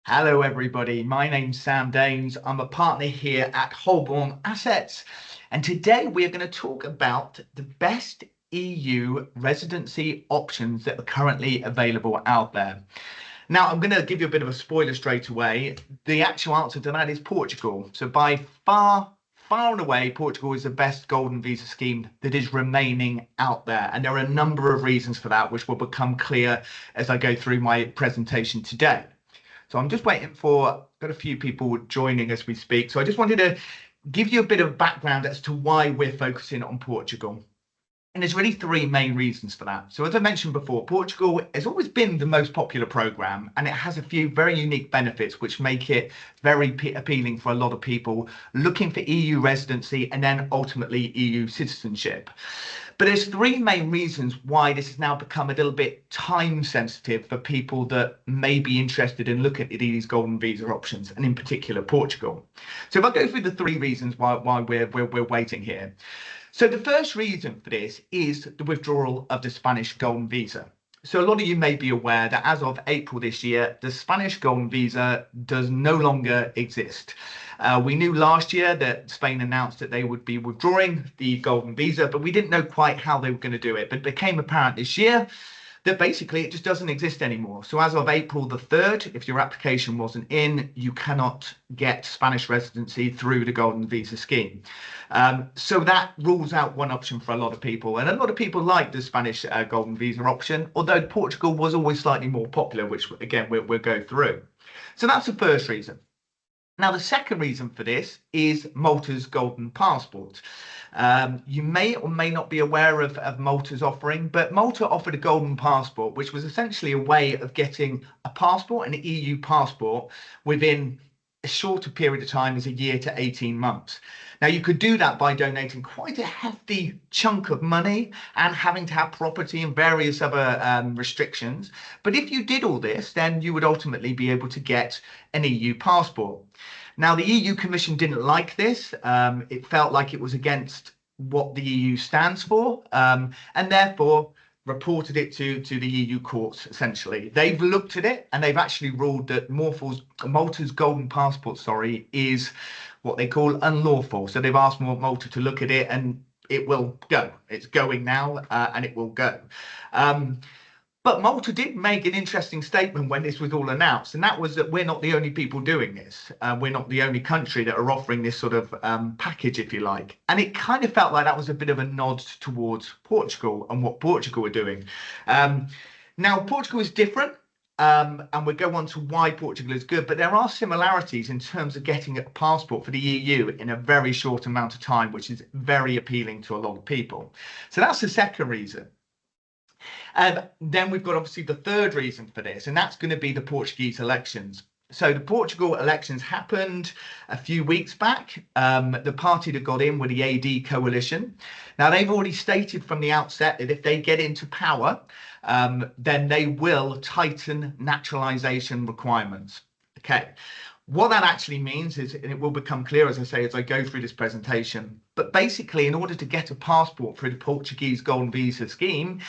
Hello, everybody. My name's Sam Daynes. I'm a partner here at Hullborn Assets. And today we're going to talk about the best EU residency options that are currently available out there. Now, I'm going to give you a bit of a spoiler straight away. The actual answer to that is Portugal. So by far and away, Portugal is the best golden visa scheme that is remaining out there. And there are a number of reasons for that, which will become clear as I go through my presentation today. So I'm just waiting for, got a few people joining as we speak. So I just wanted to give you a bit of background as to why we're focusing on Portugal. And there's really three main reasons for that. So as I mentioned before, Portugal has always been the most popular program, and it has a few very unique benefits which make it very appealing for a lot of people looking for EU residency and then ultimately EU citizenship. But there's three main reasons why this has now become a little bit time sensitive for people that may be interested in looking at these golden visa options, and in particular Portugal. So if I go through the three reasons why we're waiting here. So the first reason for this is the withdrawal of the Spanish golden visa. So a lot of you may be aware that as of April this year, the Spanish golden visa does no longer exist. We knew last year that Spain announced that they would be withdrawing the golden visa, but we didn't know quite how they were going to do it. But it became apparent this year that basically it just doesn't exist anymore. So as of April the 3rd, if your application wasn't in, you cannot get Spanish residency through the golden visa scheme. So that rules out one option for a lot of people. And a lot of people like the Spanish golden visa option, although Portugal was always slightly more popular, which again, we'll go through. So that's the first reason. Now, the second reason for this is Malta's golden passport. You may or may not be aware of Malta's offering, but Malta offered a golden passport, which was essentially a way of getting a passport, an EU passport, within a shorter period of time as a year to 18 months. Now, you could do that by donating quite a hefty chunk of money and having to have property and various other restrictions. But if you did all this, then you would ultimately be able to get an EU passport. Now, the EU Commission didn't like this. It felt like it was against what the EU stands for, and therefore reported it to the EU courts, essentially. They've looked at it and they've actually ruled that Malta's golden passport, is what they call unlawful. So they've asked Malta to look at it and it will go. It's going now and it will go. But Malta did make an interesting statement when this was all announced, and that was that we're not the only people doing this. We're not the only country that are offering this sort of package, if you like. And it kind of felt like that was a bit of a nod towards Portugal and what Portugal are doing. Now, Portugal is different, and we'll go on to why Portugal is good, but there are similarities in terms of getting a passport for the EU in a very short amount of time, which is very appealing to a lot of people. So that's the second reason. Then we've got obviously the third reason for this, and that's going to be the Portuguese elections. So the Portugal elections happened a few weeks back. The party that got in were the AD coalition. Now, they've already stated from the outset that if they get into power, then they will tighten naturalization requirements. Okay. What that actually means is, and it will become clear, as I say, as I go through this presentation, but basically, in order to get a passport through the Portuguese golden visa scheme,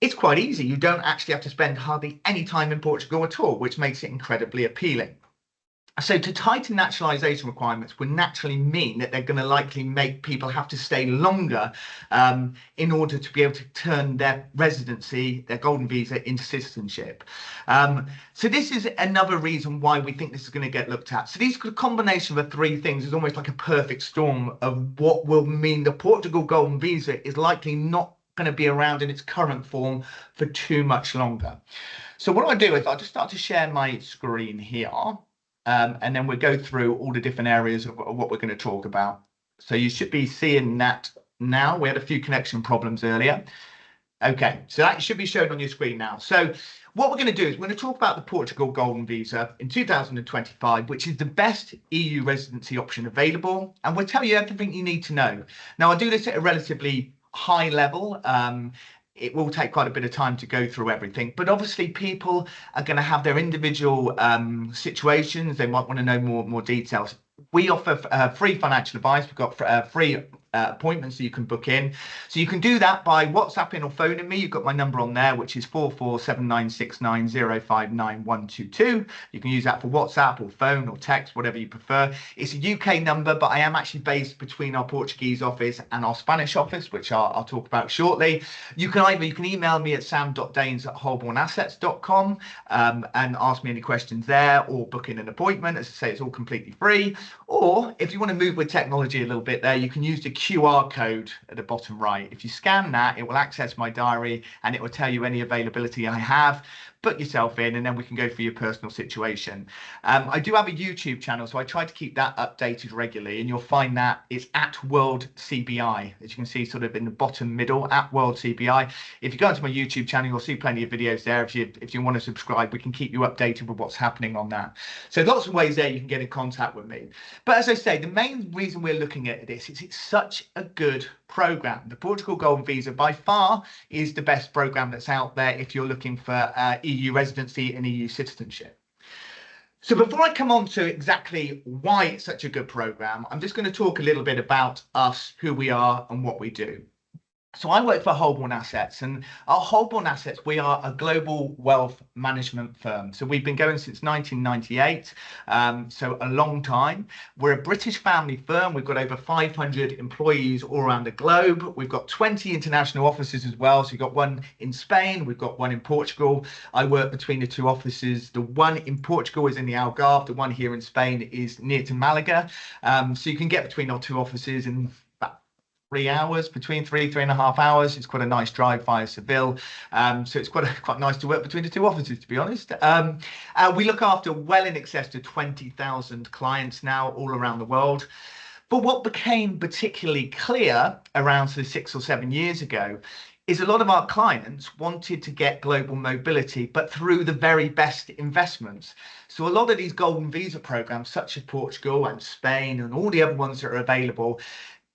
it's quite easy. You don't actually have to spend hardly any time in Portugal at all, which makes it incredibly appealing. So to tighten naturalisation requirements would naturally mean that they're going to likely make people have to stay longer in order to be able to turn their residency, their golden visa, into citizenship. So this is another reason why we think this is going to get looked at. So these combination of the three things is almost like a perfect storm of what will mean the Portugal golden visa is likely not going to be around in its current form for too much longer. So what I do is I'll just start to share my screen here, and then we'll go through all the different areas of what we're going to talk about. So you should be seeing that now. We had a few connection problems earlier. Okay, so that should be shown on your screen now. So what we're going to do is we're going to talk about the Portugal golden visa in 2025, which is the best EU residency option available, and we'll tell you everything you need to know. Now, I do this at a relatively high level. It will take quite a bit of time to go through everything, but obviously people are going to have their individual situations. They might want to know more details. We offer free financial advice. We've got free appointments that you can book in. So you can do that by WhatsApping or phoning me. You've got my number on there, which is 447969059122. You can use that for WhatsApp or phone or text, whatever you prefer. It's a UK number, but I am actually based between our Portuguese office and our Spanish office, which I'll talk about shortly. You can email me at sam.daynes@hullbornassets.com and ask me any questions there, or book in an appointment. As I say, it's all completely free. Or if you want to move with technology a little bit there, you can use the QR code at the bottom right. If you scan that, it will access my diary and it will tell you any availability I have. Put yourself in and then we can go through your personal situation. I do have a YouTube channel, so I try to keep that updated regularly, and you'll find that it's at World CBI, as you can see sort of in the bottom middle, at World CBI. If you go into my YouTube channel, you'll see plenty of videos there. If you want to subscribe, we can keep you updated with what's happening on that. So lots of ways there you can get in contact with me. But as I say, the main reason we're looking at this is it's such a good program. The Portugal Golden Visa by far is the best program that's out there if you're looking for EU residency and EU citizenship. So before I come on to exactly why it's such a good program, I'm just going to talk a little bit about us, who we are and what we do. So I work for Hullborn Assets, and our Hullborn Assets, we are a global wealth management firm. So we've been going since 1998, so a long time. We're a British family firm. We've got over 500 employees all around the globe. We've got 20 international offices as well. So we've got one in Spain, we've got one in Portugal. I work between the two offices. The one in Portugal is in the Algarve. The one here in Spain is near to Malaga. So you can get between our two offices in 3 hours, between 3.5 hours. It's quite a nice drive via Seville. So it's quite nice to work between the two offices, to be honest. We look after well in excess to 20,000 clients now all around the world. But what became particularly clear around 6 or 7 years ago is a lot of our clients wanted to get global mobility, but through the very best investments. So a lot of these golden visa programs, such as Portugal and Spain and all the other ones that are available,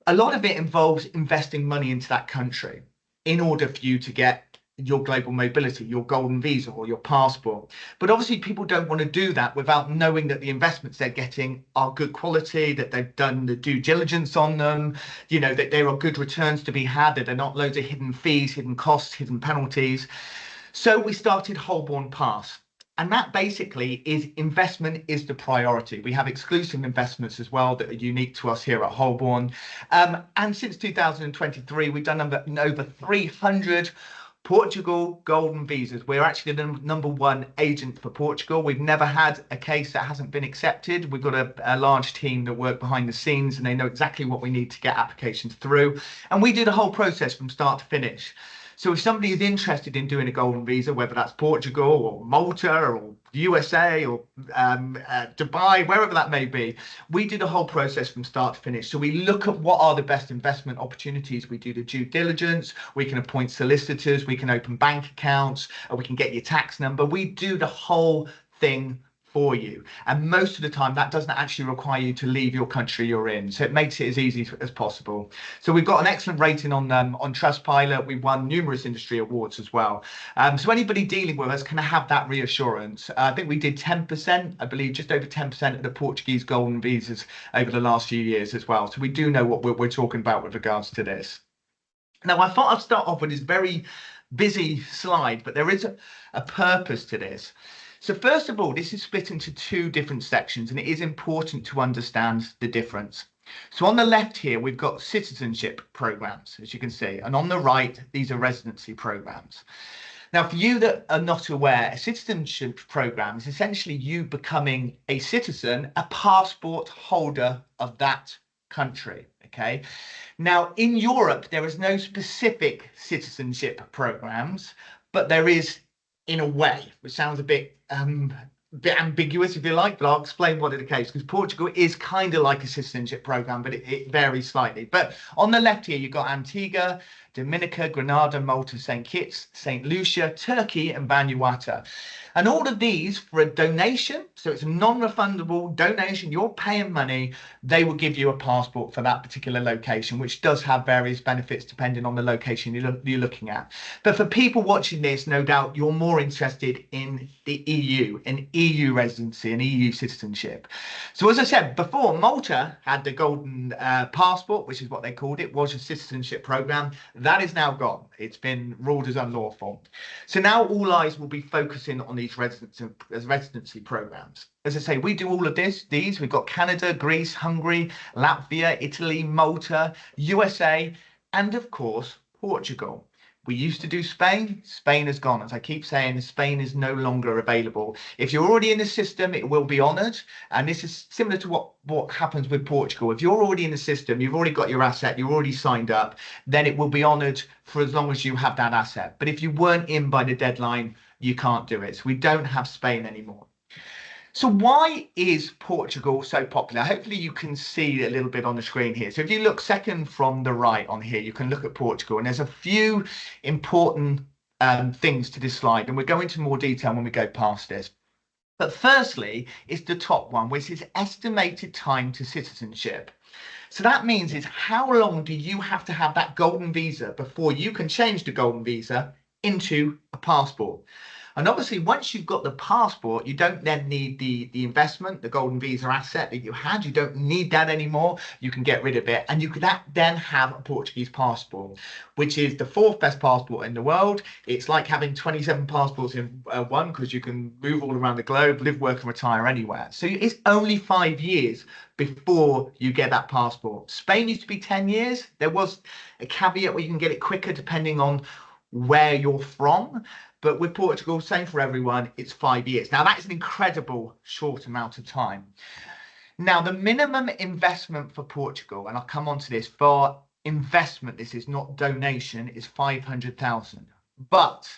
a lot of it involves investing money into that country in order for you to get your global mobility, your golden visa or your passport. But obviously people don't want to do that without knowing that the investments they're getting are good quality, that they've done the due diligence on them, you know, that there are good returns to be had, that there are not loads of hidden fees, hidden costs, hidden penalties. So we started Hullborn Pass. And that basically is investment is the priority. We have exclusive investments as well that are unique to us here at Hullborn. And since 2023, we've done over 300 Portugal golden visas. We're actually the #1 agent for Portugal. We've never had a case that hasn't been accepted. We've got a large team that work behind the scenes and they know exactly what we need to get applications through. And we do the whole process from start to finish. So if somebody is interested in doing a golden visa, whether that's Portugal or Malta or USA or Dubai, wherever that may be, we do the whole process from start to finish. So we look at what are the best investment opportunities. We do the due diligence. We can appoint solicitors. We can open bank accounts. We can get your tax number. We do the whole thing for you, and most of the time that doesn't actually require you to leave your country you're in, so it makes it as easy as possible. So we've got an excellent rating on Trustpilot. We've won numerous industry awards as well, so anybody dealing with us can have that reassurance. I think we did 10%, I believe just over 10% of the Portuguese golden visas over the last few years as well, so we do know what we're talking about with regards to this. Now I thought I'd start off with this very busy slide, but there is a purpose to this. So first of all, this is split into 2 different sections, and it is important to understand the difference. So on the left here, we've got citizenship programs, as you can see, and on the right, these are residency programs. Now, for you that are not aware, a citizenship program is essentially you becoming a citizen, a passport holder of that country, okay? Now, in Europe, there is no specific citizenship programs, but there is in a way, which sounds a bit ambiguous if you like, but I'll explain what is the case, because Portugal is kind of like a citizenship program, but it varies slightly. But on the left here, you've got Antigua, Dominica, Grenada, Malta, St. Kitts, St. Lucia, Turkey, and Vanuatu. And all of these for a donation, so it's a non-refundable donation, you're paying money, they will give you a passport for that particular location, which does have various benefits depending on the location you're looking at. But for people watching this, no doubt you're more interested in the EU, an EU residency and EU citizenship. So as I said before, Malta had the golden passport, which is what they called it, was a citizenship program. That is now gone. It's been ruled as unlawful. So now all eyes will be focusing on these residency programs. As I say, we do all of these. We've got Canada, Greece, Hungary, Latvia, Italy, Malta, USA, and of course, Portugal. We used to do Spain. Spain has gone. As I keep saying, Spain is no longer available. If you're already in the system, it will be honoured. And this is similar to what happens with Portugal. If you're already in the system, you've already got your asset, you're already signed up, then it will be honoured for as long as you have that asset. But if you weren't in by the deadline, you can't do it. So we don't have Spain anymore. So why is Portugal so popular? Hopefully you can see a little bit on the screen here. So if you look second from the right on here, you can look at Portugal, and there's a few important things to this slide, and we'll go into more detail when we go past this. But firstly, is the top one, which is estimated time to citizenship. So that means is how long do you have to have that golden visa before you can change the golden visa into a passport? And obviously, once you've got the passport, you don't then need the investment, the golden visa asset that you had. You don't need that anymore. You can get rid of it. And you could then have a Portuguese passport, which is the fourth best passport in the world. It's like having 27 passports in one, because you can move all around the globe, live, work, and retire anywhere. So it's only 5 years before you get that passport. Spain used to be 10 years. There was a caveat where you can get it quicker depending on where you're from. But with Portugal, same for everyone, it's 5 years. Now, that is an incredible short amount of time. Now, the minimum investment for Portugal, and I'll come on to this, for investment, this is not donation, is 500,000. But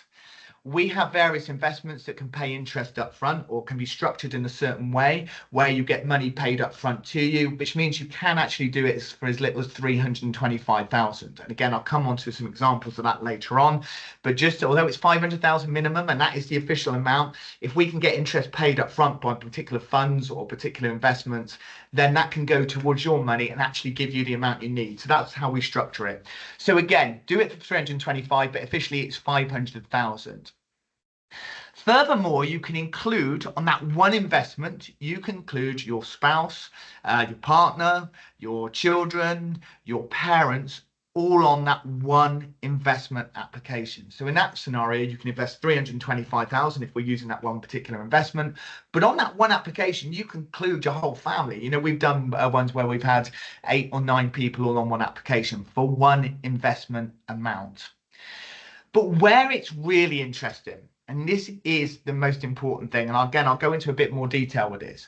we have various investments that can pay interest up front, or can be structured in a certain way where you get money paid up front to you, which means you can actually do it for as little as 325,000. And again, I'll come on to some examples of that later on. But just although it's 500,000 minimum, and that is the official amount, if we can get interest paid up front by particular funds or particular investments, then that can go towards your money and actually give you the amount you need. So that's how we structure it. So again, do it for 325, but officially it's 500,000. Furthermore, you can include on that one investment, you can include your spouse, your partner, your children, your parents, all on that one investment application. So in that scenario, you can invest 325,000 if we're using that one particular investment. But on that one application, you can include your whole family. You know, we've done ones where we've had 8 or 9 people all on one application for one investment amount. But where it's really interesting, and this is the most important thing, and again, I'll go into a bit more detail with this,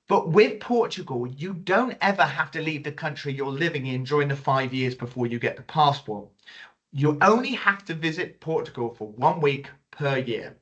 but with Portugal, you don't ever have to leave the country you're living in during the 5 years before you get the passport. You only have to visit Portugal for 1 week per year.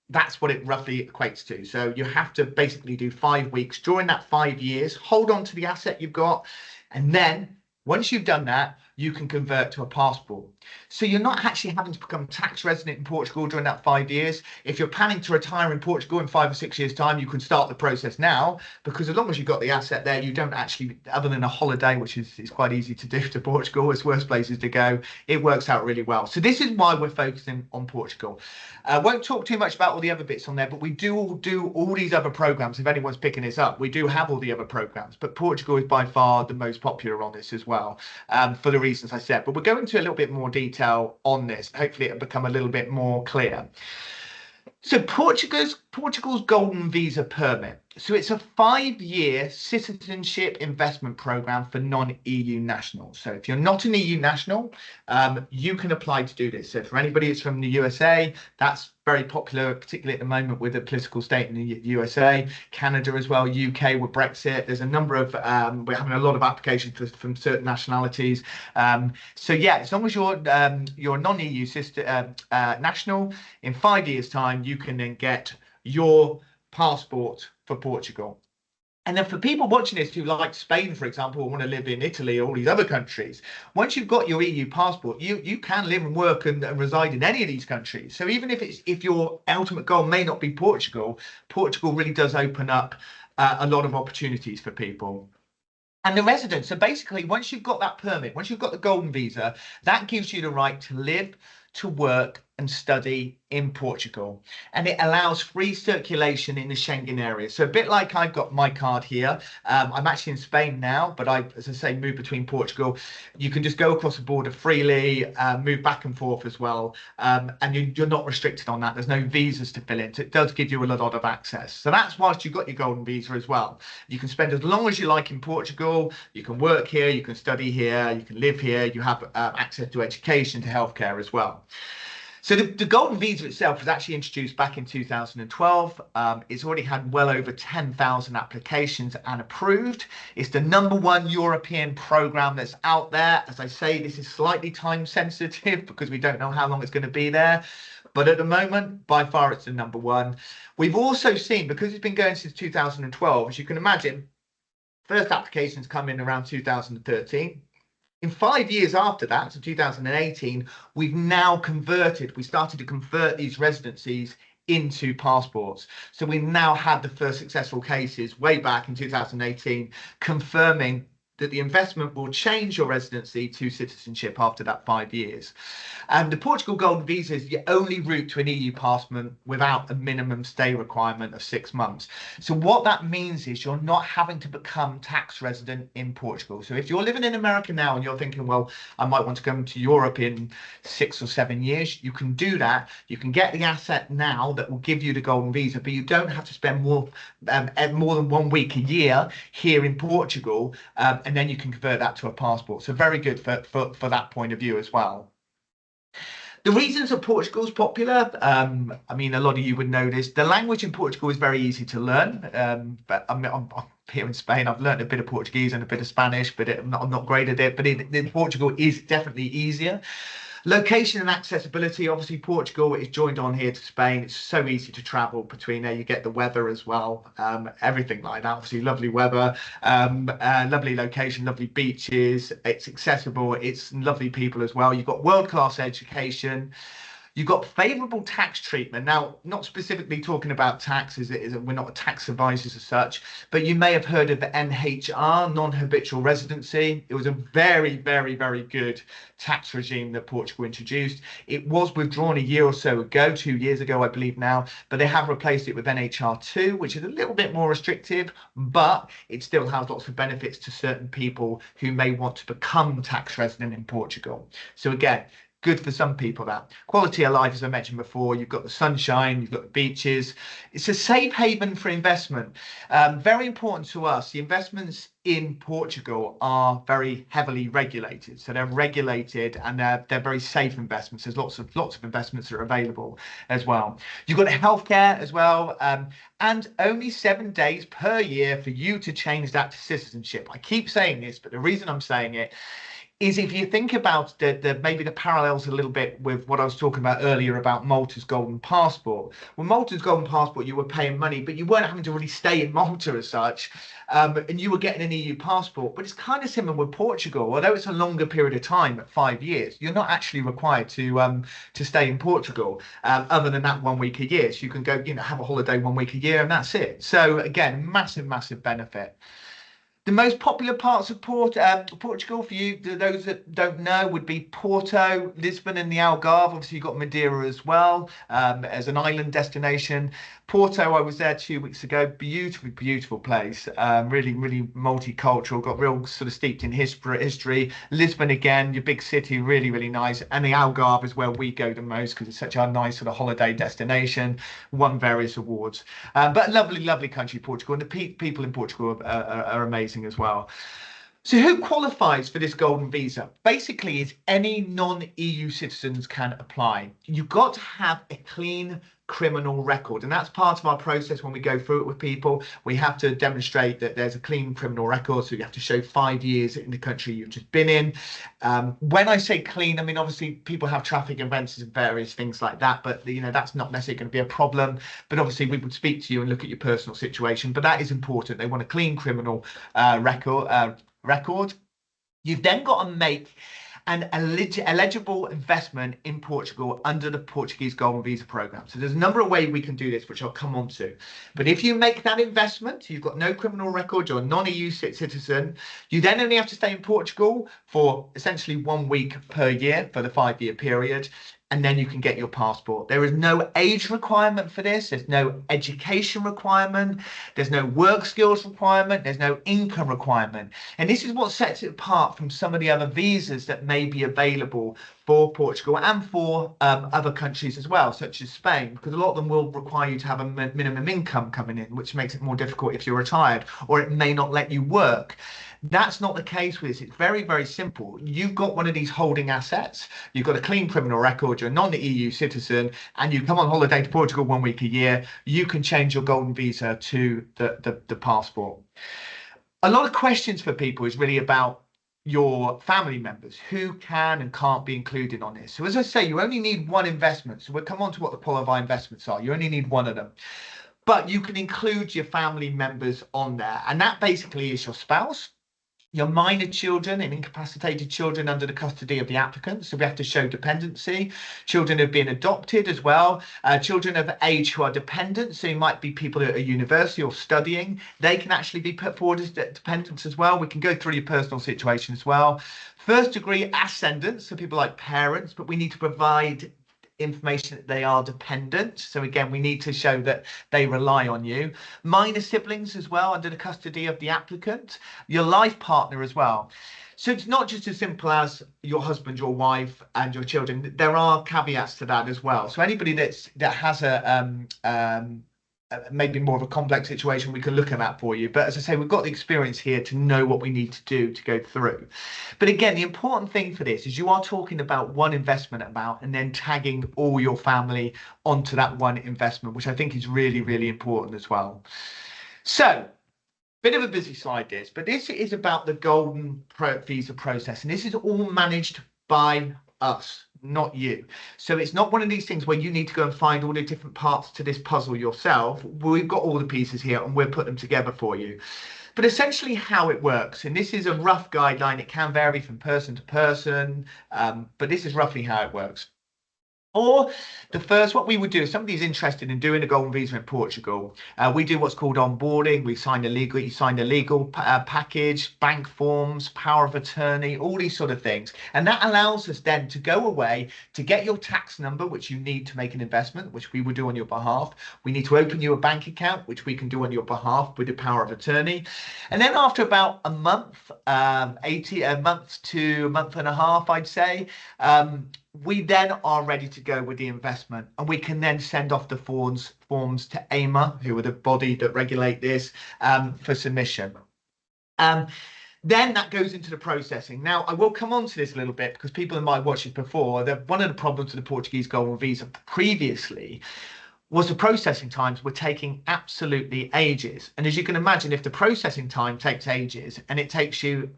That's what it roughly equates to. So you have to basically do 5 weeks during that 5 years, hold on to the asset you've got, and then once you've done that, you can convert to a passport. So you're not actually having to become tax resident in Portugal during that 5 years. If you're planning to retire in Portugal in 5 or 6 years' time, you can start the process now, because as long as you've got the asset there, you don't actually, other than a holiday, which is quite easy to do to Portugal, it's worse places to go, it works out really well. So this is why we're focusing on Portugal. Won't talk too much about all the other bits on there, but we do all these other programs. If anyone's picking this up, we do have all the other programs, but Portugal is by far the most popular on this as well, for the reasons I said. But we'll go into a little bit more detail on this. Hopefully it'll become a little bit more clear. So Portugal's golden visa permit. So it's a 5-year citizenship investment program for non-EU nationals. So if you're not an EU national, you can apply to do this. So for anybody who's from the USA, that's very popular, particularly at the moment with the political state in the USA, Canada as well, UK with Brexit. There's a number of, we're having a lot of applications from certain nationalities. So yeah, as long as you're a non-EU national, in 5 years' time, you can then get your passport for Portugal. And then for people watching this who like Spain, for example, or want to live in Italy or all these other countries, once you've got your EU passport, you can live and work and reside in any of these countries. So even if your ultimate goal may not be Portugal, Portugal really does open up a lot of opportunities for people. And the residence, so basically, once you've got that permit, once you've got the golden visa, that gives you the right to live, to work, and study in Portugal, and it allows free circulation in the Schengen area. So a bit like I've got my card here. I'm actually in Spain now, but I, as I say, move between Portugal. You can just go across the border freely, move back and forth as well, and you're not restricted on that. There's no visas to fill in. So it does give you a lot of access. So that's whilst you've got your golden visa as well. You can spend as long as you like in Portugal. You can work here, you can study here, you can live here. You have access to education, to healthcare as well. So the golden visa itself was actually introduced back in 2012. It's already had well over 10,000 applications and approved. It's the #1 European program that's out there. As I say, this is slightly time sensitive because we don't know how long it's going to be there. But at the moment, by far, it's the #1. We've also seen, because it's been going since 2012, as you can imagine, first applications come in around 2013. In 5 years after that, so 2018, we've now we started to convert these residencies into passports. So we now had the first successful cases way back in 2018 confirming that the investment will change your residency to citizenship after that 5 years. And the Portugal Golden Visa is the only route to an EU passport without a minimum stay requirement of 6 months. So what that means is you're not having to become tax resident in Portugal. So if you're living in America now and you're thinking, well, I might want to come to Europe in 6 or 7 years, you can do that. You can get the asset now that will give you the Golden Visa, but you don't have to spend more than 1 week a year here in Portugal, and then you can convert that to a passport. So very good for that point of view as well. The reasons that Portugal is popular, I mean, a lot of you would know this. The language in Portugal is very easy to learn. But I'm here in Spain. I've learned a bit of Portuguese and a bit of Spanish, but I'm not great at it. But in Portugal is definitely easier. Location and accessibility. Obviously, Portugal is joined on here to Spain. It's so easy to travel between there. You get the weather as well, everything like that. Obviously, lovely weather, lovely location, lovely beaches. It's accessible. It's lovely people as well. You've got world-class education. You've got favourable tax treatment. Now, not specifically talking about taxes, we're not tax advisors as such, but you may have heard of the NHR, non-habitual residency. It was a very, very, very good tax regime that Portugal introduced. It was withdrawn a year or so ago, 2 years ago, I believe now, but they have replaced it with NHR2, which is a little bit more restrictive, but it still has lots of benefits to certain people who may want to become tax resident in Portugal. So again, good for some people. That quality of life, as I mentioned before, you've got the sunshine, you've got the beaches. It's a safe haven for investment. Very important to us. The investments in Portugal are very heavily regulated. So they're regulated and they're very safe investments. There's lots of investments that are available as well. You've got healthcare as well, and only 7 days per year for you to change that to citizenship. I keep saying this, but the reason I'm saying it is if you think about maybe the parallels a little bit with what I was talking about earlier about Malta's golden passport. Well, Malta's golden passport, you were paying money, but you weren't having to really stay in Malta as such, and you were getting an EU passport. But it's kind of similar with Portugal. Although it's a longer period of time at 5 years, you're not actually required to stay in Portugal other than that 1 week a year. So you can go, have a holiday 1 week a year, and that's it. So again, massive benefit. The most popular parts of Portugal for you, those that don't know, would be Porto, Lisbon and the Algarve. Obviously, you've got Madeira as well as an island destination. Porto, I was there 2 weeks ago. Beautiful place. Really multicultural. Got real sort of steeped in history. Lisbon again, your big city, really nice. And the Algarve is where we go the most because it's such a nice sort of holiday destination. Won various awards. But lovely country, Portugal, and the people in Portugal are amazing as well. So who qualifies for this golden visa? Basically, is any non-EU citizens can apply. You've got to have a clean criminal record, and that's part of our process when we go through it with people. We have to demonstrate that there's a clean criminal record, so you have to show 5 years in the country you've just been in. When I say clean, I mean obviously people have traffic offences and various things like that, but that's not necessarily going to be a problem. But obviously we would speak to you and look at your personal situation, but that is important. They want a clean criminal record. You've then got to make an eligible investment in Portugal under the Portuguese Golden Visa program. So there's a number of ways we can do this, which I'll come on to. But if you make that investment, you've got no criminal record, you're a non-EU citizen, you then only have to stay in Portugal for essentially 1 week per year for the 5 year period. and then you can get your passport. There is no age requirement for this. There's no education requirement. There's no work skills requirement. There's no income requirement. And this is what sets it apart from some of the other visas that may be available for Portugal and for other countries as well, such as Spain, because a lot of them will require you to have a minimum income coming in, which makes it more difficult if you're retired, or it may not let you work. That's not the case with this. It's very, very simple. You've got one of these holding assets, you've got a clean criminal record, you're a non-EU citizen, and you come on holiday to Portugal 1 week a year, you can change your golden visa to the passport. A lot of questions for people is really about your family members, who can and can't be included on this. So as I say, you only need one investment. So we'll come on to what the qualified investments are. You only need one of them. But you can include your family members on there. And that basically is your spouse, your minor children and incapacitated children under the custody of the applicant. So we have to show dependency. Children have been adopted as well. Children of age who are dependent. So you might be people at a university or studying. They can actually be put forward as dependents as well. We can go through your personal situation as well. First degree ascendants, so people like parents, but we need to provide information that they are dependent. So again, we need to show that they rely on you. Minor siblings as well under the custody of the applicant. Your life partner as well. So it's not just as simple as your husband, your wife and your children. There are caveats to that as well. So anybody that has a maybe more of a complex situation, we can look at that for you. But as I say, we've got the experience here to know what we need to do to go through. But again, the important thing for this is you are talking about one investment amount and then tagging all your family onto that one investment, which I think is really, really important as well. So, bit of a busy slide this, but this is about the golden visa process. And this is all managed by us, not you. So it's not one of these things where you need to go and find all the different parts to this puzzle yourself. We've got all the pieces here and we'll put them together for you. But essentially how it works, and this is a rough guideline, it can vary from person to person, but this is roughly how it works. Or the first, what we would do, if somebody's interested in doing a golden visa in Portugal, we do what's called onboarding. We sign a legal, you sign a legal package, bank forms, power of attorney, all these sort of things. And that allows us then to go away to get your tax number, which you need to make an investment, which we will do on your behalf. We need to open you a bank account, which we can do on your behalf with the power of attorney. And then after about a month, a month to a month and a half, I'd say, we then are ready to go with the investment, and we can then send off the forms to AMA, who are the body that regulate this, for submission. Then that goes into the processing. Now, I will come on to this a little bit because people might have watched it before. One of the problems with the Portuguese golden visa previously was the processing times were taking absolutely ages. And as you can imagine, if the processing time takes ages and it takes you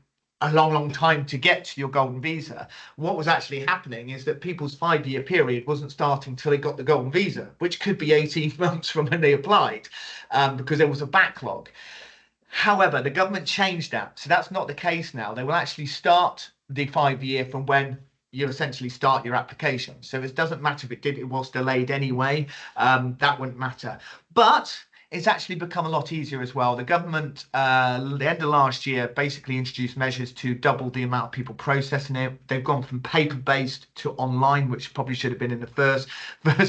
a long time to get to your golden visa, what was actually happening is that people's 5-year period wasn't starting till they got the golden visa, which could be 18 months from when they applied, because there was a backlog. However, the government changed that, so that's not the case now. They will actually start the 5-year from when you essentially start your application. So it doesn't matter if it was delayed anyway, that wouldn't matter. But it's actually become a lot easier as well. The government, the end of last year, basically introduced measures to double the amount of people processing it. They've gone from paper-based to online, which probably should have been in the first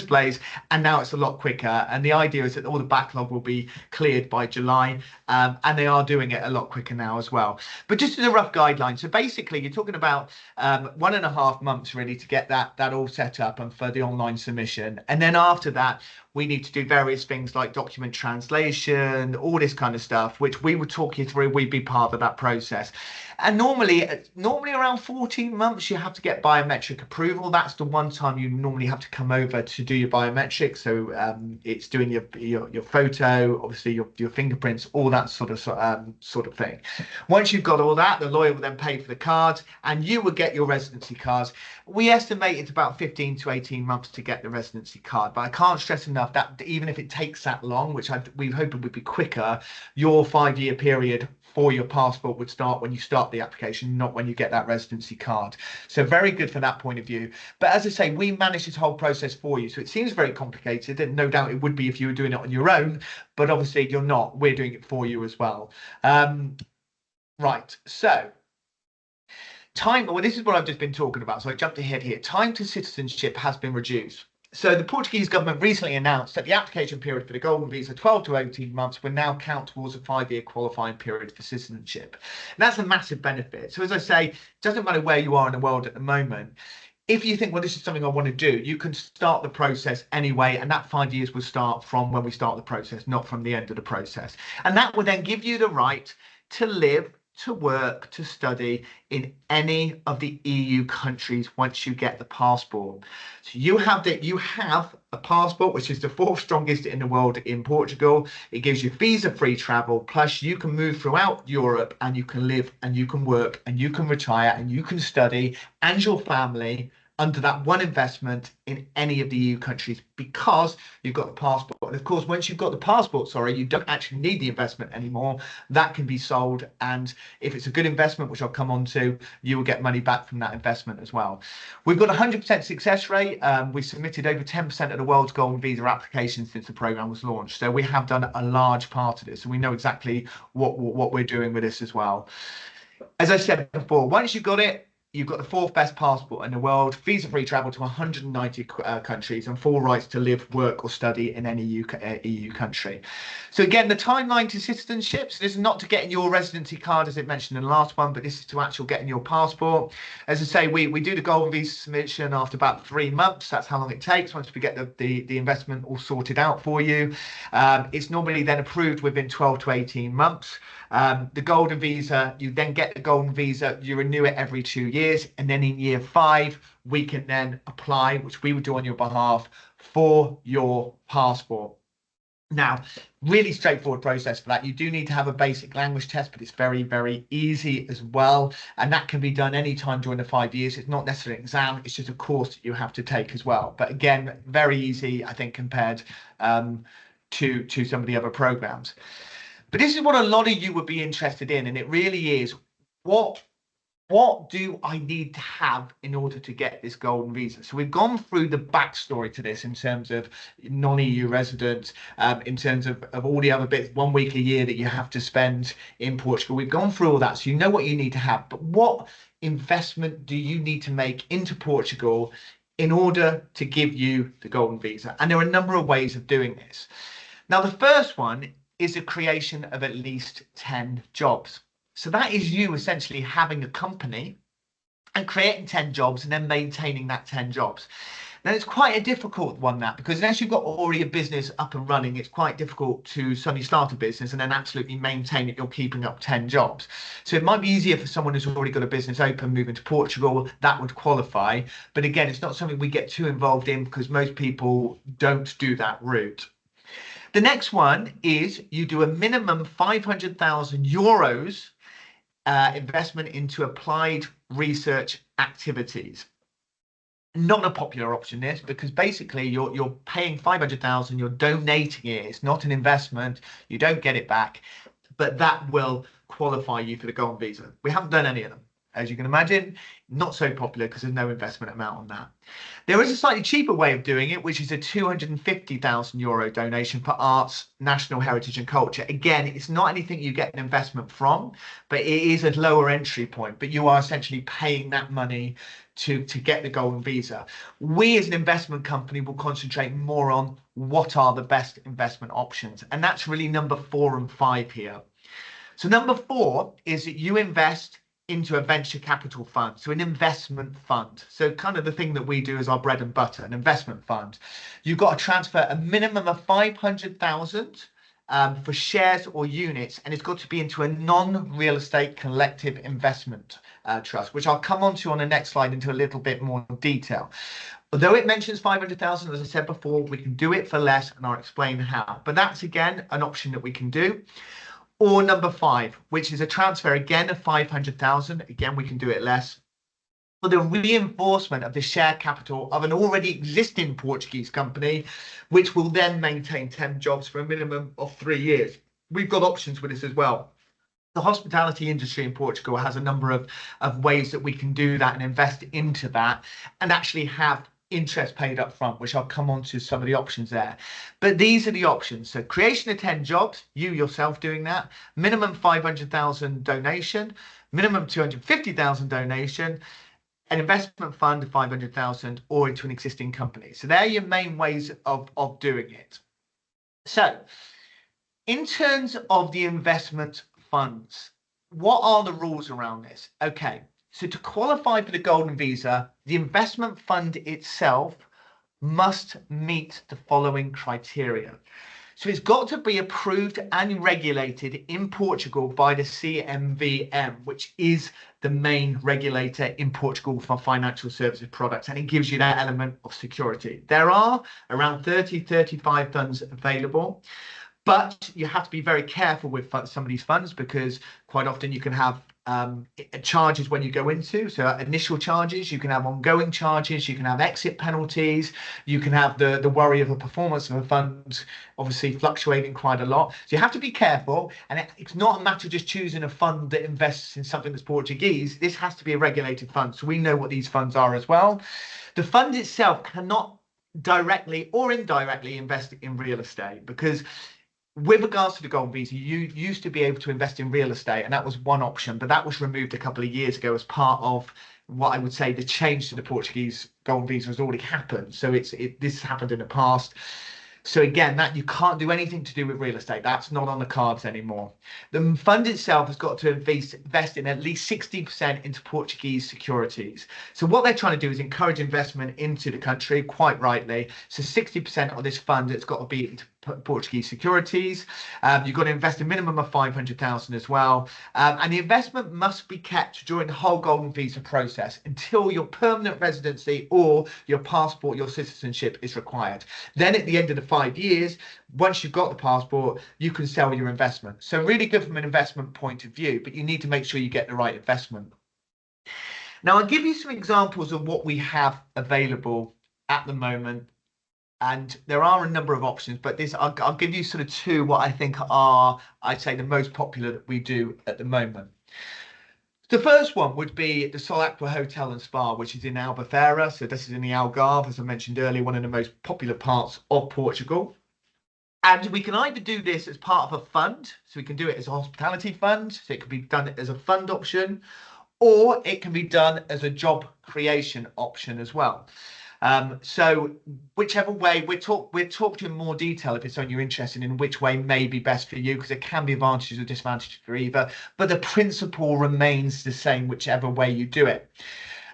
place, and now it's a lot quicker. And the idea is that all the backlog will be cleared by July, and they are doing it a lot quicker now as well. But just as a rough guideline, so basically you're talking about 1.5 months really to get that all set up and for the online submission. And then after that, we need to do various things like document translation, all this kind of stuff, which we would talk you through. We'd be part of that process. And normally around 14 months, you have to get biometric approval. That's the one time you normally have to come over to do your biometrics. So it's doing your photo, obviously your fingerprints, all that sort of thing. Once you've got all that, the lawyer will then pay for the cards and you will get your residency cards. We estimate it's about 15 to 18 months to get the residency card, but I can't stress enough that even if it takes that long, which we hope it would be quicker, your 5-year period for your passport would start when you start the application, not when you get that residency card. So very good from that point of view. But as I say, we manage this whole process for you. So it seems very complicated, and no doubt it would be if you were doing it on your own, but obviously you're not. We're doing it for you as well. Right, so Well, this is what I've just been talking about. So I jumped ahead here. Time to citizenship has been reduced. So the Portuguese government recently announced that the application period for the golden visa, 12 to 18 months, will now count towards a 5-year qualifying period for citizenship. And that's a massive benefit. So as I say, it doesn't matter where you are in the world at the moment. If you think, well, this is something I want to do, you can start the process anyway, and that 5 years will start from when we start the process, not from the end of the process. And that will then give you the right to live, to work, to study in any of the EU countries once you get the passport. So you have a passport, which is the 4th strongest in the world in Portugal. It gives you visa-free travel, plus you can move throughout Europe and you can live and you can work and you can retire and you can study and your family under that one investment in any of the EU countries because you've got the passport. And of course, once you've got the passport, you don't actually need the investment anymore. That can be sold. And if it's a good investment, which I'll come on to, you will get money back from that investment as well. We've got a 100% success rate. We submitted over 10% of the world's golden visa applications since the program was launched. So we have done a large part of this and we know exactly what we're doing with this as well. As I said before, once you've got it, you've got the 4th best passport in the world, visa-free travel to 190 countries, and full rights to live, work, or study in any EU country. So again, the timeline to citizenship, so this is not to getting your residency card, as it mentioned in the last one, but this is to actual getting your passport. As I say, we do the golden visa submission after about 3 months. That's how long it takes once we get the investment all sorted out for you. It's normally then approved within 12 to 18 months. The golden visa, you then get the golden visa, you renew it every 2 years. And then in year 5, we can then apply, which we would do on your behalf, for your passport. Now, really straightforward process for that. You do need to have a basic language test, but it's very, very easy as well. And that can be done anytime during the 5 years. It's not necessarily an exam. It's just a course that you have to take as well. But again, very easy, I think, compared to some of the other programs. But this is what a lot of you would be interested in. And it really is, what do I need to have in order to get this golden visa? So we've gone through the backstory to this in terms of non-EU residents, in terms of all the other bits, 1 week a year that you have to spend in Portugal. We've gone through all that, so you know what you need to have. But what investment do you need to make into Portugal in order to give you the golden visa? And there are a number of ways of doing this. Now, the first one is the creation of at least 10 jobs. So that is you essentially having a company and creating 10 jobs and then maintaining that 10 jobs. Now, it's quite a difficult one, that, because unless you've got already a business up and running, it's quite difficult to suddenly start a business and then absolutely maintain it. You're keeping up 10 jobs. So it might be easier for someone who's already got a business open, moving to Portugal, that would qualify. But again, it's not something we get too involved in because most people don't do that route. The next one is you do a minimum 500,000 euros investment into applied research activities. Not a popular option, this, because basically you're paying 500,000, you're donating it. It's not an investment. You don't get it back, but that will qualify you for the golden visa. We haven't done any of them. As you can imagine, not so popular because there's no investment amount on that. There is a slightly cheaper way of doing it, which is a 250,000 euro donation for arts, national heritage and culture. Again, it's not anything you get an investment from, but it is a lower entry point, but you are essentially paying that money to get the golden visa. We as an investment company will concentrate more on what are the best investment options. And that's really number 4 and 5 here. So number 4 is that you invest into a venture capital fund, so an investment fund. So kind of the thing that we do is our bread and butter, an investment fund. You've got to transfer a minimum of 500,000 for shares or units, and it's got to be into a non-real estate collective investment trust, which I'll come on to on the next slide into a little bit more detail. Although it mentions 500,000, as I said before, we can do it for less, and I'll explain how. But that's, again, an option that we can do. Or number 5, which is a transfer again of 500,000. Again, we can do it less, for the reinforcement of the share capital of an already existing Portuguese company, which will then maintain 10 jobs for a minimum of 3 years. We've got options with this as well. The hospitality industry in Portugal has a number of ways that we can do that and invest into that and actually have interest paid up front, which I'll come on to some of the options there. But these are the options. So creation of 10 jobs, you yourself doing that, minimum 500,000 donation, minimum 250,000 donation, an investment fund of 500,000 or into an existing company. So they're your main ways of doing it. So in terms of the investment funds, what are the rules around this? Okay, so to qualify for the golden visa, the investment fund itself must meet the following criteria. So it's got to be approved and regulated in Portugal by the CMVM, which is the main regulator in Portugal for financial services products, and it gives you that element of security. There are around 35 funds available. But you have to be very careful with some of these funds because quite often you can have charges when you go into. So initial charges, you can have ongoing charges, you can have exit penalties, you can have the worry of the performance of a fund obviously fluctuating quite a lot. So you have to be careful. And it's not a matter of just choosing a fund that invests in something that's Portuguese. This has to be a regulated fund. So we know what these funds are as well. The fund itself cannot directly or indirectly invest in real estate because with regards to the golden visa, you used to be able to invest in real estate, and that was one option, but that was removed a couple of years ago as part of what I would say the change to the Portuguese golden visa has already happened. So this happened in the past. So again, that you can't do anything to do with real estate. That's not on the cards anymore. The fund itself has got to invest in at least 60% into Portuguese securities. So what they're trying to do is encourage investment into the country, quite rightly. So 60% of this fund has got to be into Portuguese securities. You've got to invest a minimum of 500,000 as well. And the investment must be kept during the whole golden visa process until your permanent residency or your passport, your citizenship is required. Then at the end of the 5 years, once you've got the passport, you can sell your investment. So really good from an investment point of view, but you need to make sure you get the right investment. Now, I'll give you some examples of what we have available at the moment. And there are a number of options, but I'll give you sort of two what I think are, I'd say, the most popular that we do at the moment. The first one would be the Sol Aqua Hotel and Spa, which is in Albufeira. So this is in the Algarve, as I mentioned earlier, one of the most popular parts of Portugal. And we can either do this as part of a fund, so we can do it as a hospitality fund, so it can be done as a fund option, or it can be done as a job creation option as well. So whichever way, we'll talk to you in more detail if it's something you're interested in, which way may be best for you, because there can be advantages or disadvantages for either, but the principle remains the same whichever way you do it.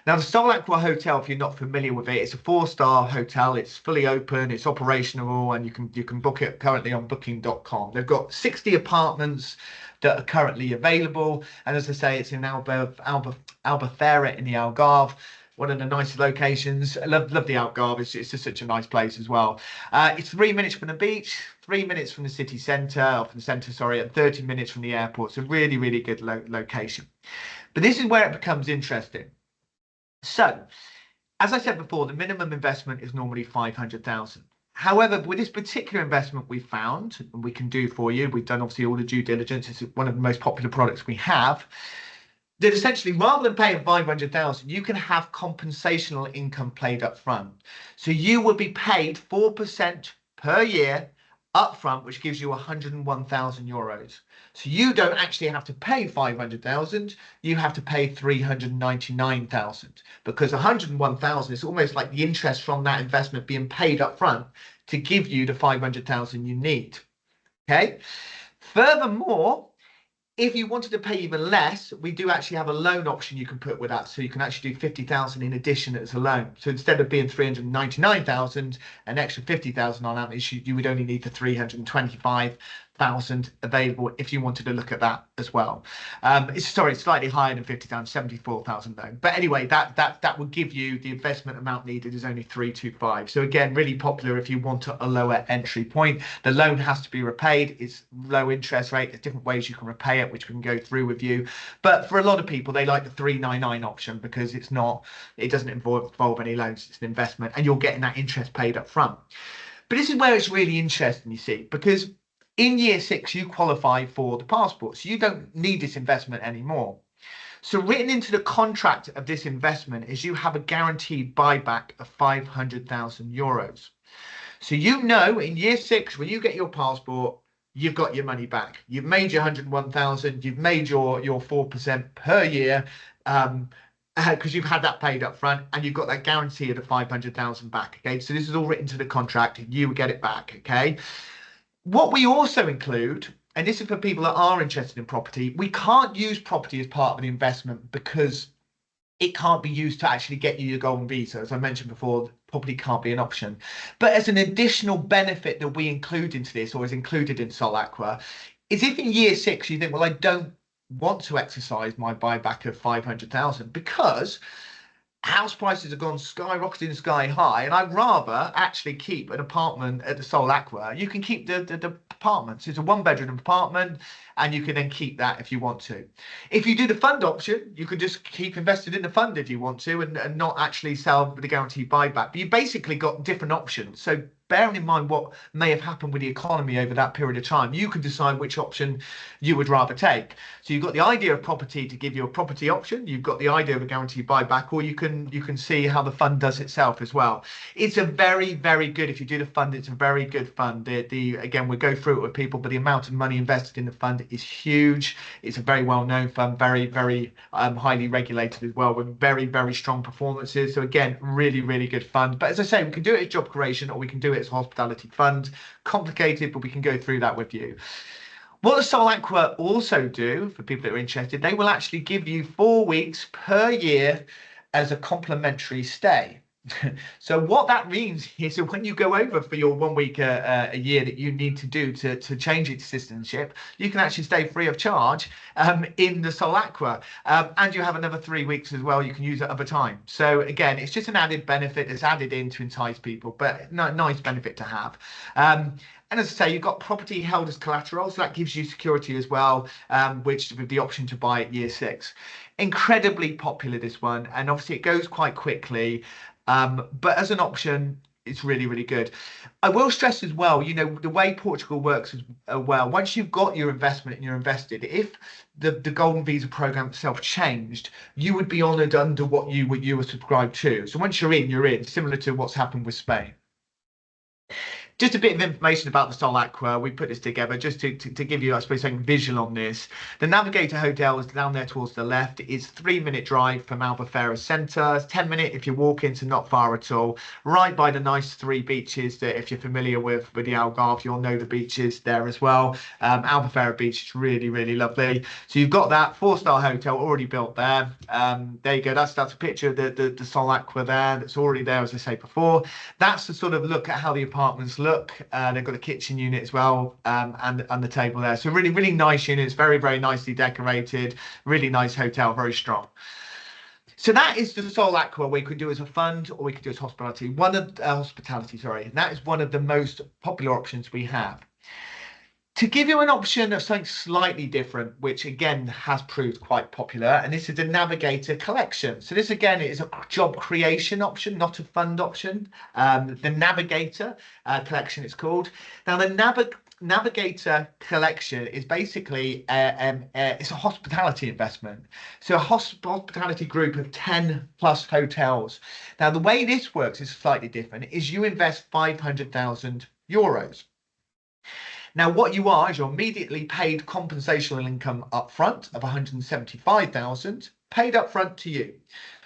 Now, the Sol Aqua Hotel, if you're not familiar with it, it's a 4-star hotel. It's fully open, it's operational, and you can book it currently on booking.com. They've got 60 apartments that are currently available, and as I say, it's in Albufeira in the Algarve. One of the nicest locations. I love the Algarve. It's just such a nice place as well. It's 3 minutes from the beach, 3 minutes from the city centre, or from the centre, sorry, and 30 minutes from the airport. So really, really good location. But this is where it becomes interesting. So, as I said before, the minimum investment is normally 500,000. However, with this particular investment we found, and we can do for you, we've done obviously all the due diligence. It's one of the most popular products we have. That essentially, rather than paying 500,000, you can have compensational income paid up front. So you will be paid 4% per year up front, which gives you 101,000 euros. So you don't actually have to pay 500,000, you have to pay 399,000, because 101,000 is almost like the interest from that investment being paid up front to give you the 500,000 you need. Okay. Furthermore, if you wanted to pay even less, we do actually have a loan option you can put with that. So you can actually do 50,000 in addition as a loan. So instead of being 399,000, an extra 50,000 on that, you would only need the 325,000 available if you wanted to look at that as well. It's slightly higher than 50,000, 74,000 loan. But anyway, that would give you the investment amount needed is only 325. So again, really popular if you want a lower entry point. The loan has to be repaid. It's low interest rate. There's different ways you can repay it, which we can go through with you. But for a lot of people, they like the 399 option because it doesn't involve any loans. It's an investment, and you're getting that interest paid up front. But this is where it's really interesting, you see, because in year 6, you qualify for the passport. So you don't need this investment anymore. So written into the contract of this investment is you have a guaranteed buyback of €500,000. So you know in year 6, when you get your passport, you've got your money back. You've made your 101,000, you've made your 4% per year, because you've had that paid up front and you've got that guarantee of the 500,000 back. Okay, so this is all written to the contract, you get it back. Okay, what we also include, and this is for people that are interested in property, we can't use property as part of an investment because it can't be used to actually get you your golden visa. As I mentioned before, property can't be an option. But as an additional benefit that we include into this, or is included in Solacqua, is if in year 6 you think, well, I don't want to exercise my buyback of 500,000 because house prices have gone skyrocketing sky high, and I'd rather actually keep an apartment at the Solacqua. You can keep the apartments. It's a 1-bedroom apartment, and you can then keep that if you want to. If you do the fund option, you can just keep invested in the fund if you want to, and not actually sell the guaranteed buyback. But you basically got different options. So bearing in mind what may have happened with the economy over that period of time, you can decide which option you would rather take. So you've got the idea of property to give you a property option, you've got the idea of a guaranteed buyback, or you can see how the fund does itself as well. It's a very, very good, if you do the fund, it's a very good fund. Again, we'll go through it with people, but the amount of money invested in the fund is huge. It's a very well-known fund, very, very highly regulated as well, with very, very strong performances. So again, really, really good fund. But as I say, we can do it as job creation, or we can do it as a hospitality fund. Complicated, but we can go through that with you. What the Solacqua also do, for people that are interested, they will actually give you 4 weeks per year as a complimentary stay. So what that means is that when you go over for your 1 week a year that you need to do to change it to citizenship, you can actually stay free of charge in the Solacqua, and you have another 3 weeks as well. You can use at other time. So again, it's just an added benefit that's added in to entice people, but nice benefit to have. And as I say, you've got property held as collateral, so that gives you security as well, which with the option to buy at year 6. Incredibly popular, this one, and obviously it goes quite quickly. But as an option, it's really, really good. I will stress as well, you know, the way Portugal works as well, once you've got your investment and you're invested, if the golden visa program itself changed, you would be honoured under what you were subscribed to. So once you're in, similar to what's happened with Spain. Just a bit of information about the Solacqua. We put this together just to give you, I suppose, something visual on this. The Navigator Hotel is down there towards the left. It's a 3-minute drive from Albufeira Centre. It's 10-minute if you walk into, not far at all. Right by the nice 3 beaches that, if you're familiar with the Algarve, you'll know the beaches there as well. Albufeira Beach is really, really lovely. So you've got that 4-star hotel already built there. There you go. That's a picture of the Solacqua there. That's already there, as I say before. That's the sort of look at how the apartments look. They've got a kitchen unit as well, and the table there. So really, really nice units, very, very nicely decorated, really nice hotel, very strong. So that is the Solacqua we could do as a fund, or we could do as hospitality. And that is one of the most popular options we have. To give you an option of something slightly different, which again has proved quite popular, and this is the Navigator Collection. So this again is a job creation option, not a fund option. The Navigator Collection, it's called. Now the Navigator Collection is basically it's a hospitality investment. So a hospitality group of 10 plus hotels. Now the way this works is slightly different. Is you invest €500,000. Now, what you are is you're immediately paid compensational income up front of 175,000 paid up front to you.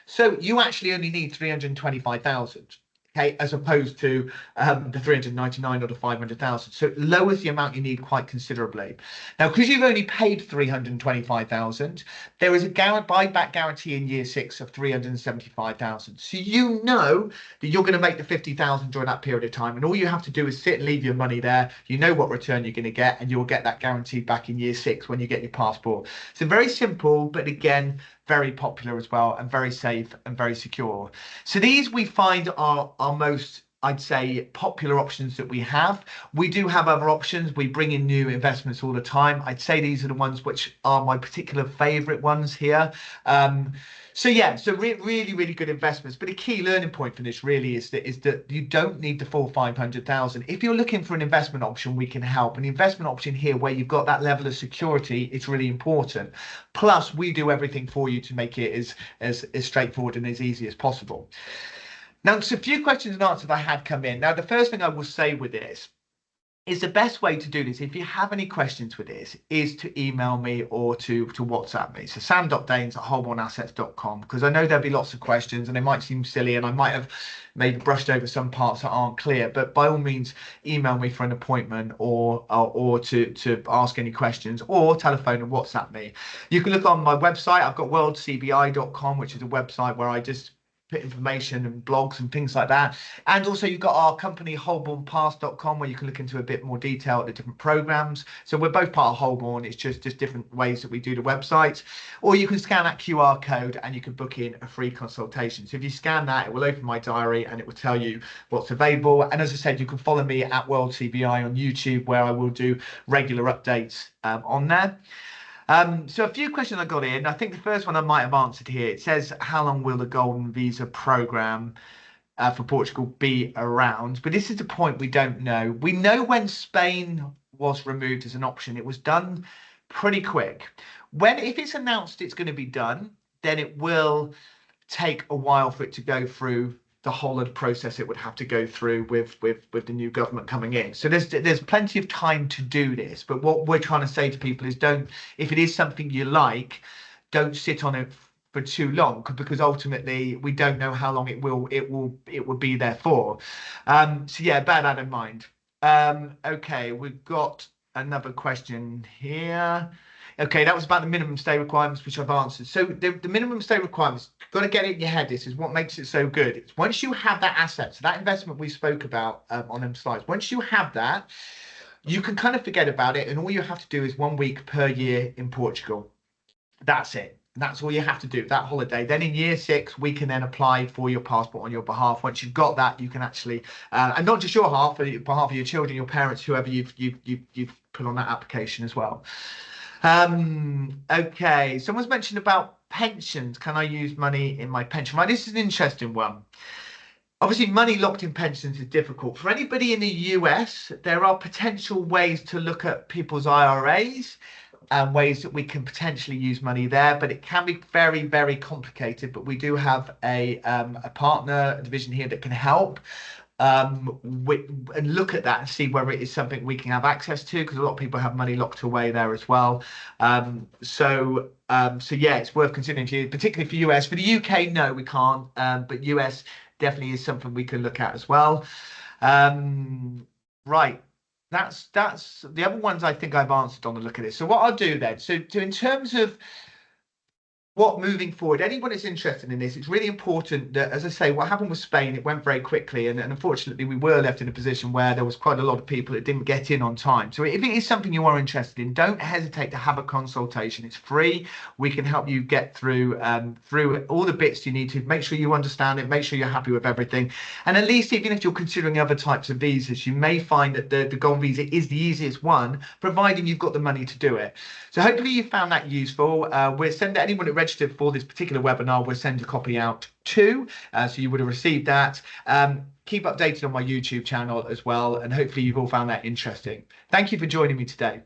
So you actually only need 325,000. Okay, as opposed to the 399 or the 500,000. So it lowers the amount you need quite considerably. Now, because you've only paid 325,000, there is a buyback guarantee in year 6 of 375,000. So you know that you're going to make the 50,000 during that period of time, and all you have to do is sit and leave your money there. You know what return you're going to get, and you'll get that guarantee back in year 6 when you get your passport. So very simple, but again, very popular as well, and very safe and very secure. So these we find are our most I'd say, popular options that we have. We do have other options. We bring in new investments all the time. I'd say these are the ones which are my particular favorite ones here. So yeah, so really, really good investments. But a key learning point for this really is that you don't need the full 500,000. If you're looking for an investment option, we can help. An investment option here where you've got that level of security, it's really important. Plus, we do everything for you to make it as straightforward and as easy as possible. Now, just a few questions and answers I had come in. Now, the first thing I will say with this is the best way to do this, if you have any questions with this, is to email me or to WhatsApp me. So sam.daynes@hullbornassets.com, because I know there'll be lots of questions and they might seem silly and I might have maybe brushed over some parts that aren't clear, but by all means, email me for an appointment or to ask any questions, or telephone and WhatsApp me. You can look on my website. I've got worldcbi.com, which is a website where I just put information and blogs and things like that. And also you've got our company hullbornpass.com, where you can look into a bit more detail at the different programs. So we're both part of Hullborn. It's just different ways that we do the website. Or you can scan that QR code and you can book in a free consultation. So if you scan that, it will open my diary and it will tell you what's available. And as I said, you can follow me at WorldCBI on YouTube, where I will do regular updates on there. So a few questions I got in. I think the first one I might have answered here. It says, how long will the golden visa program for Portugal be around? But this is the point we don't know. We know when Spain was removed as an option, it was done pretty quick. If it's announced it's going to be done, then it will take a while for it to go through the whole of the process it would have to go through with the new government coming in. So there's plenty of time to do this. But what we're trying to say to people is, if it is something you like, don't sit on it for too long, because ultimately we don't know how long it will be there for. So yeah, bear that in mind. Okay, we've got another question here. Okay, that was about the minimum stay requirements, which I've answered. So the minimum stay requirements, you've got to get it in your head. This is what makes it so good. It's once you have that asset, so that investment we spoke about on them slides, once you have that, you can kind of forget about it. And all you have to do is 1 week per year in Portugal. That's it. That's all you have to do, that holiday. Then in year 6, we can then apply for your passport on your behalf. Once you've got that, you can actually, and not just your behalf, but on behalf of your children, your parents, whoever you've put on that application as well. Okay, someone's mentioned about pensions. Can I use money in my pension? Right, this is an interesting one. Obviously, money locked in pensions is difficult. For anybody in the US, there are potential ways to look at people's IRAs and ways that we can potentially use money there, but it can be very, very complicated. But we do have a partner division here that can help. And look at that and see whether it is something we can have access to, because a lot of people have money locked away there as well. So yeah, it's worth considering for you, particularly for US. For the UK, no, we can't, but US definitely is something we can look at as well. Right, that's the other ones I think I've answered on the look at it. So what I'll do then, so in terms of what moving forward, anyone that's interested in this, it's really important that, as I say, what happened with Spain, it went very quickly, and unfortunately we were left in a position where there was quite a lot of people that didn't get in on time. So if it is something you are interested in, don't hesitate to have a consultation. It's free. We can help you get through all the bits you need to make sure you understand it, make sure you're happy with everything. And at least even if you're considering other types of visas, you may find that the golden visa is the easiest one, providing you've got the money to do it. So hopefully you found that useful. We'll send anyone that registered for this particular webinar, we'll send a copy out too, so you would have received that. Keep updated on my YouTube channel as well, and hopefully you've all found that interesting. Thank you for joining me today.